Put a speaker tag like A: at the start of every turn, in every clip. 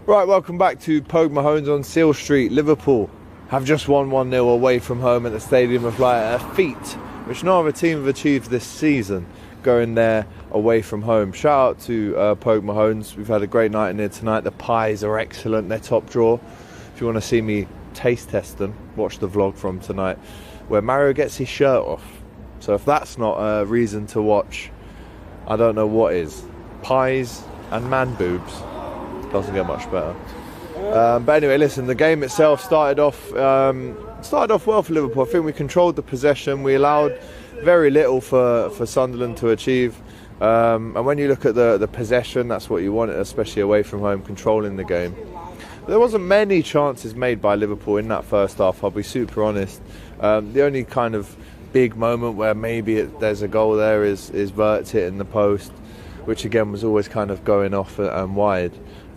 A: Right, welcome back to Pogue Mahomes on Seal Street. Liverpool have just won 1-0 away from home at the Stadium of Light, a feat which no other team have achieved this season, going there away from home. Shout out to Pogue Mahomes. We've had a great night in here tonight. The pies are excellent, they're top drawer. If you want to see me taste test them, watch the vlog from tonight where Mario gets his shirt off. So if that's not a reason to watch, I don't know what is. Pies and man boobs. Doesn't get much better. But anyway, listen, the game itself started off well for Liverpool. I think we controlled the possession. We allowed very little for Sunderland to achieve. And when you look at the possession, that's what you want, especially away from home, controlling the game. There wasn't many chances made by Liverpool in that first half, I'll be super honest. The only kind of big moment where maybe there's a goal there is Verts hitting the post, which again was always kind of going off and wide.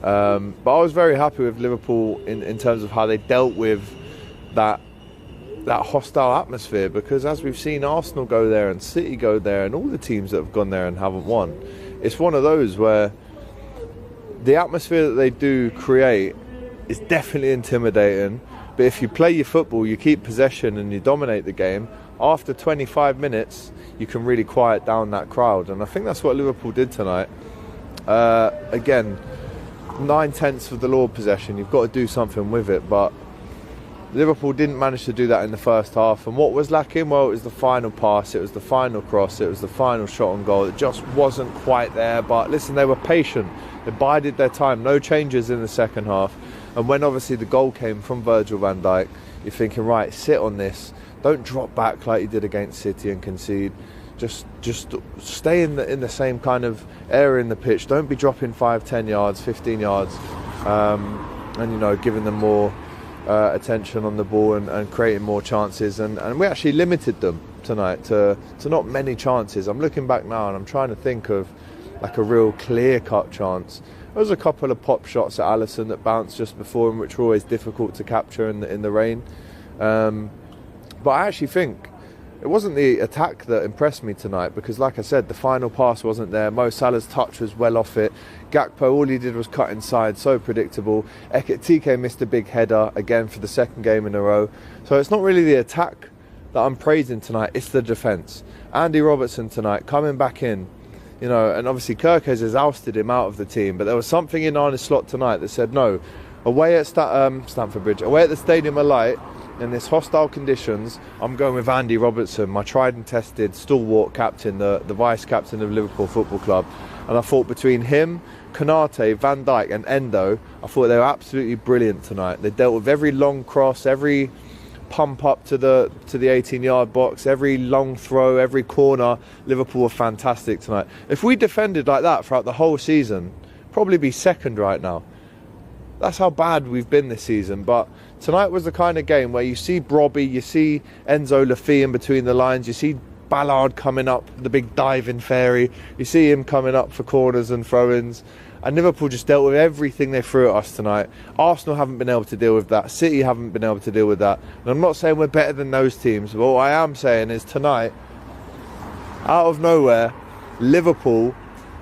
A: But I was very happy with Liverpool in terms of how they dealt with that hostile atmosphere, because as we've seen Arsenal go there and City go there and all the teams that have gone there and haven't won, it's one of those where the atmosphere that they do create is definitely intimidating. But if you play your football, you keep possession and you dominate the game, after 25 minutes you can really quiet down that crowd, and I think that's what Liverpool did tonight. Again, 9/10 of the Lord possession, you've got to do something with it, but Liverpool didn't manage to do that in the first half. And what was lacking? Well, it was the final pass, it was the final cross, it was the final shot on goal. It just wasn't quite there. But listen, they were patient, they bided their time, no changes in the second half. And when obviously the goal came from Virgil van Dijk, you're thinking, right, sit on this, don't drop back like you did against City and concede. Just stay in the same kind of area in the pitch. Don't be dropping 5, 10 yards, 15 yards, and you know, giving them more attention on the ball and creating more chances. And we actually limited them tonight to not many chances. I'm looking back now and I'm trying to think of like a real clear-cut chance. There was a couple of pop shots at Alisson that bounced just before him, which were always difficult to capture in the rain. But I actually think it wasn't the attack that impressed me tonight, because like I said, the final pass wasn't there. Mo Salah's touch was well off it. Gakpo, all he did was cut inside, so predictable. Ekitike missed a big header again for the second game in a row. So it's not really the attack that I'm praising tonight, it's the defence. Andy Robertson tonight coming back in, you know, and obviously Kirkes has ousted him out of the team, but there was something in Arne's slot tonight that said no. Away at Stamford Bridge, away at the Stadium of Light, in this hostile conditions, I'm going with Andy Robertson, my tried and tested stalwart captain, the vice captain of Liverpool Football Club. And I thought between him, Konate, Van Dijk and Endo, I thought they were absolutely brilliant tonight. They dealt with every long cross, every pump up to the 18-yard box, every long throw, every corner. Liverpool were fantastic tonight. If we defended like that throughout the whole season, probably be second right now. That's how bad we've been this season. But tonight was the kind of game where you see Brobby, you see Enzo Lafay in between the lines, you see Ballard coming up, the big diving fairy, you see him coming up for corners and throw-ins, and Liverpool just dealt with everything they threw at us tonight. Arsenal haven't been able to deal with that, City haven't been able to deal with that, and I'm not saying we're better than those teams, but what I am saying is tonight, out of nowhere, Liverpool.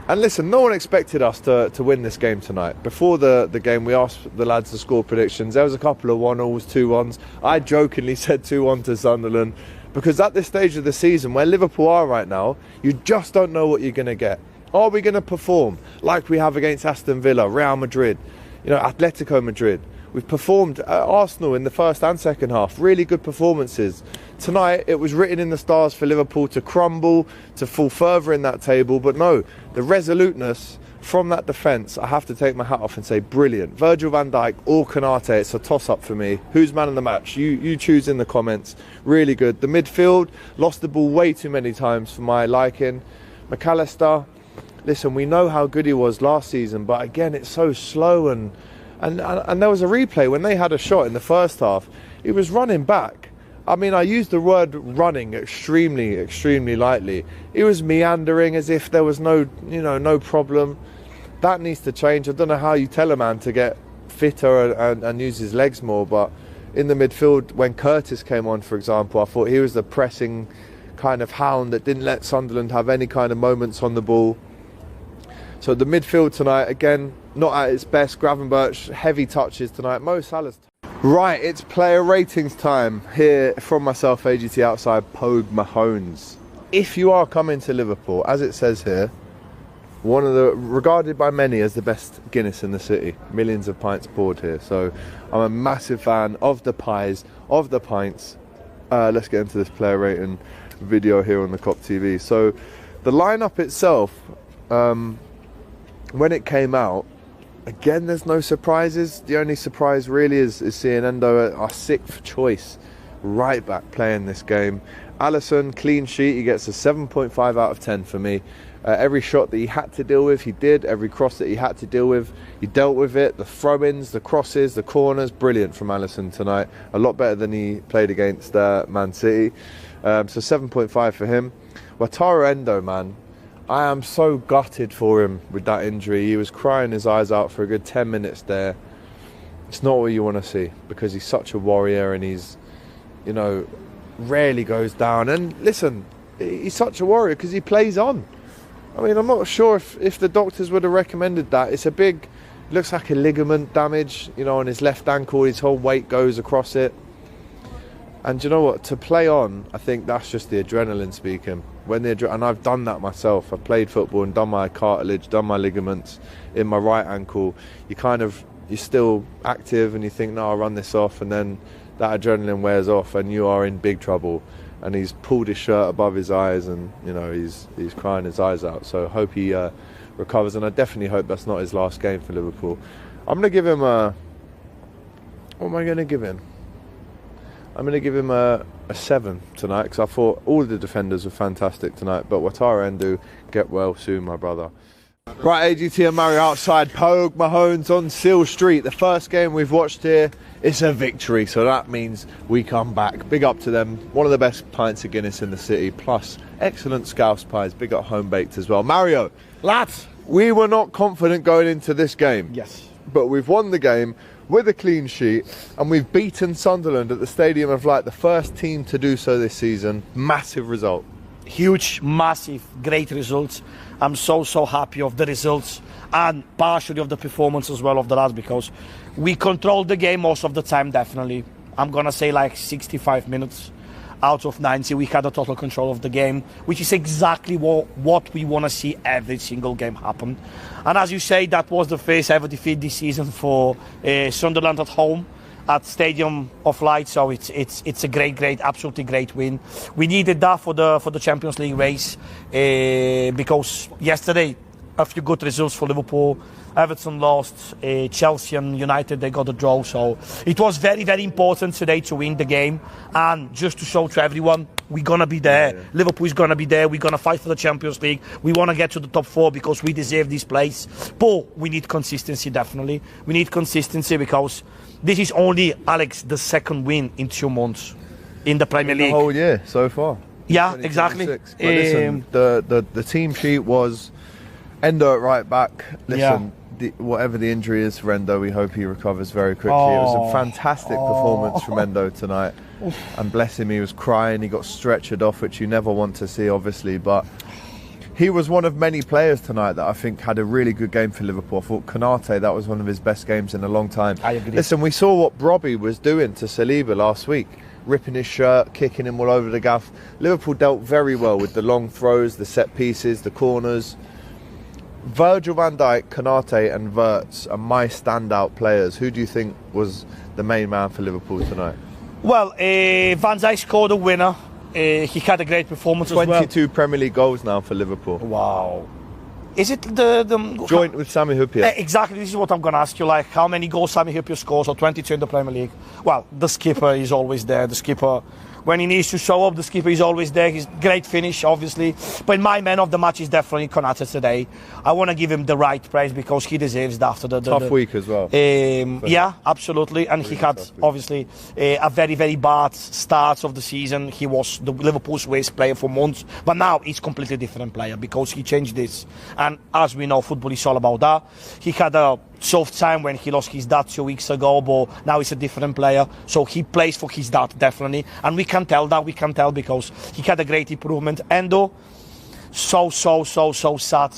A: And listen, no one expected us to win this game tonight. Before the game, we asked the lads to score predictions. There was a couple of 1-0s, 2-1s. I jokingly said 2-1 to Sunderland, because at this stage of the season, where Liverpool are right now, you just don't know what you're going to get. Are we going to perform like we have against Aston Villa, Real Madrid, you know, Atletico Madrid? We've performed at Arsenal in the first and second half. Really good performances. Tonight, it was written in the stars for Liverpool to crumble, to fall further in that table. But no, the resoluteness from that defence, I have to take my hat off and say brilliant. Virgil van Dijk or Konate, it's a toss-up for me. Who's man of the match? You choose in the comments. Really good. The midfield lost the ball way too many times for my liking. McAllister, listen, we know how good he was last season, but again, it's so slow and there was a replay when they had a shot in the first half. He was running back. I mean, I used the word running extremely, extremely lightly. He was meandering as if there was no problem. That needs to change. I don't know how you tell a man to get fitter and use his legs more, but in the midfield, when Curtis came on, for example, I thought he was the pressing kind of hound that didn't let Sunderland have any kind of moments on the ball. So the midfield tonight, again, not at its best. Gravenberch, heavy touches tonight. Mo Salah's. Right, it's player ratings time here from myself, AGT outside Pogue Mahones. If you are coming to Liverpool, as it says here, regarded by many as the best Guinness in the city. Millions of pints poured here. So I'm a massive fan of the pies, of the pints. Let's get into this player rating video here on the Kop TV. So the lineup itself, when it came out, again, there's no surprises. The only surprise really is seeing Endo, our 6th choice right back, playing this game. Alisson, clean sheet. He gets a 7.5 out of 10 for me. Every shot that he had to deal with, he did. Every cross that he had to deal with, he dealt with it. The throw-ins, the crosses, the corners, brilliant from Alisson tonight. A lot better than he played against Man City. So 7.5 for him. Wataru Endo, man, I am so gutted for him with that injury. He was crying his eyes out for a good 10 minutes there. It's not what you want to see, because he's such a warrior and he's, you know, rarely goes down. And listen, he's such a warrior because he plays on. I mean, I'm not sure if the doctors would have recommended that. It's a big, looks like a ligament damage, you know, on his left ankle. His whole weight goes across it. And you know what? To play on, I think that's just the adrenaline speaking. And I've done that myself. I've played football and done my cartilage, done my ligaments in my right ankle. You're still active and you think, no, I'll run this off. And then that adrenaline wears off and you are in big trouble. And he's pulled his shirt above his eyes and, you know, he's crying his eyes out. So I hope he recovers, and I definitely hope that's not his last game for Liverpool. I'm going to give him what am I going to give him? I'm going to give him a 7 tonight, because I thought all the defenders were fantastic tonight. But Wataru Endo, get well soon, my brother. Right, AGT and Mario outside Pogue Mahones on Seal Street. The first game we've watched here, it's a victory, so that means we come back. Big up to them. One of the best pints of Guinness in the city, plus excellent Scouse pies. Big up home baked as well. Mario,
B: lads,
A: we were not confident going into this game.
B: Yes.
A: But we've won the game with a clean sheet, and we've beaten Sunderland at the Stadium of Light, the first team to do so this season. Massive result.
B: Huge, massive, great results. I'm so happy of the results, and partially of the performance as well of the lads, because we controlled the game most of the time, definitely. I'm gonna say like 65 minutes out of 90 we had a total control of the game, which is exactly what we want to see every single game happen. And as you say, that was the first ever defeat this season for Sunderland at home at Stadium of Light, so it's a great, absolutely great win. We needed that for the Champions League race, because yesterday a few good results for Liverpool. Everton lost, Chelsea and United, they got a draw, so it was very, very important today to win the game, and just to show to everyone we're gonna be there. Liverpool is gonna be there. We're gonna fight for the Champions League. We want to get to the top 4 because we deserve this place, but we need consistency. Definitely we need consistency, because this is only, Alex, the second win in 2 months in the Premier League.
A: The whole year so far.
B: Yeah, exactly.
A: But listen, the team sheet was Endo at right back. Listen, whatever the injury is for Endo, we hope he recovers very quickly. It was a fantastic performance from Endo tonight. And bless him, he was crying. He got stretchered off, which you never want to see, obviously. But he was one of many players tonight that I think had a really good game for Liverpool. I thought Konate, that was one of his best games in a long time.
B: I agree.
A: Listen, we saw what Brobby was doing to Saliba last week. Ripping his shirt, kicking him all over the gaff. Liverpool dealt very well with the long throws, the set pieces, the corners. Virgil van Dijk, Konate and Wirtz are my standout players. Who do you think was the main man for Liverpool tonight?
B: Well, Van Dijk scored a winner. He had a great performance as well.
A: 22 Premier League goals now for Liverpool.
B: Wow. Is it the
A: joint with Sami Hyypiä?
B: Exactly, this is what I'm going to ask you. Like, how many goals Sami Hyypiä scores, or 22 in the Premier League? Well, the skipper is always there. The skipper, when he needs to show up, the skipper is always there. He's great finish, obviously. But my man of the match is definitely Konate today. I want to give him the right praise, because he deserves that after the
A: tough week as well.
B: Yeah, absolutely. And really he had obviously a very, very bad start of the season. He was the Liverpool's worst player for months, but now he's a completely different player, because he changed this. And as we know, football is all about that. He had a soft time when he lost his dad 2 weeks ago, but now he's a different player, so he plays for his dad, definitely, and we can tell that. We can tell, because he had a great improvement. Endo, so sad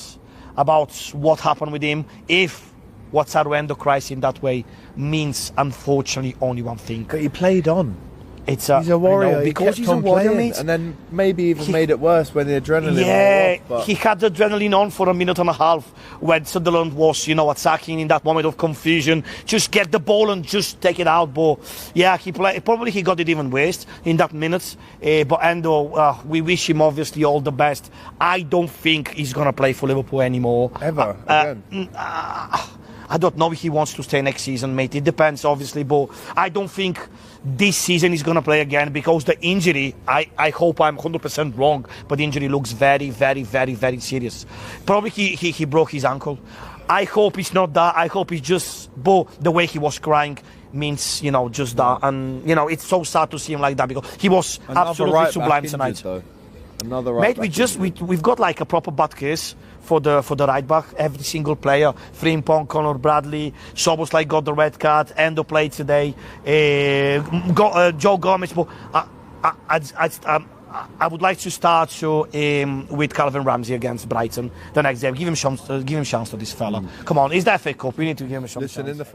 B: about what happened with him. If Wataru Endo cries in that way means, unfortunately, only one thing.
A: But he played on.
B: He's
A: a warrior.
B: Because
A: he
B: he's a warrior,
A: playing,
B: mate.
A: And then maybe even made it worse when the adrenaline
B: Yeah,
A: wore off,
B: he had the adrenaline on for a minute and a half when Sunderland was, attacking in that moment of confusion. Just get the ball and just take it out. But yeah, he got it even worse in that minute. But Endo, we wish him obviously all the best. I don't think he's gonna play for Liverpool anymore.
A: Ever again.
B: I don't know if he wants to stay next season, mate. It depends, obviously, but I don't think this season he's going to play again because the injury, I hope I'm 100% wrong, but the injury looks very, very, very, very serious. Probably he broke his ankle. I hope it's not that. I hope it's just, but the way he was crying means, just that. And, it's so sad to see him like that because he was absolutely sublime tonight.
A: Another right
B: Mate, we've got like a proper bad case for the right back. Every single player, Frimpong, Conor Bradley, Szoboszlai got the red card, Endo played today, Joe Gomez. But I would like to start with Calvin Ramsey against Brighton the next day. Give him chance to this fella. Come on, it's the FA Cup. We need to give him a chance.
A: Listen, in the